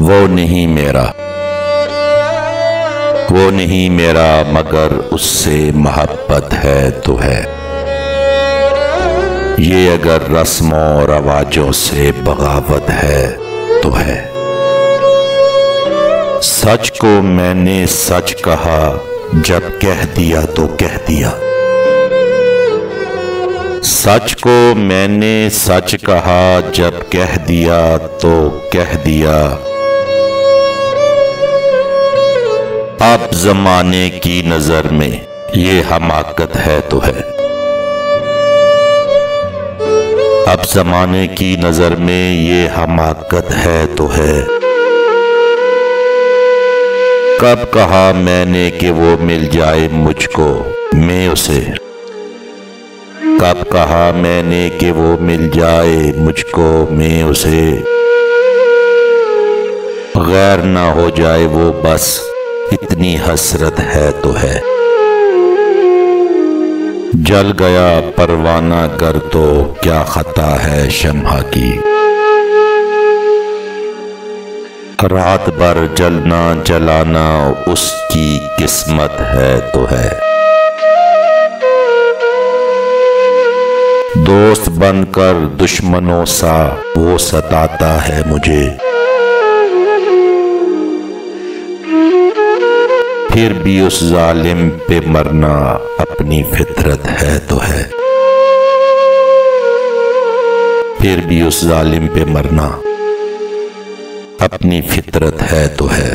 वो नहीं मेरा, वो नहीं मेरा, मगर उससे मोहब्बत है तो है। ये अगर रस्मों और रवाजों से बगावत है तो है। सच को मैंने सच कहा, जब कह दिया तो कह दिया। सच को मैंने सच कहा, जब कह दिया तो कह दिया। अब जमाने की नजर में ये हमाकत है तो है। अब जमाने की नजर में ये हमाकत है तो है। कब कहा मैंने कि वो मिल जाए मुझको, मैं उसे। कब कहा मैंने कि वो मिल जाए मुझको, मैं उसे। गैर ना हो जाए वो, बस इतनी हसरत है तो है। जल गया परवाना कर तो क्या खता है शम्हा की। रात भर जलना जलाना उसकी किस्मत है तो है। दोस्त बनकर दुश्मनों सा वो सताता है मुझे। फिर भी उस जालिम पे मरना अपनी फितरत है तो है। फिर भी उस जालिम पे मरना अपनी फितरत है तो है।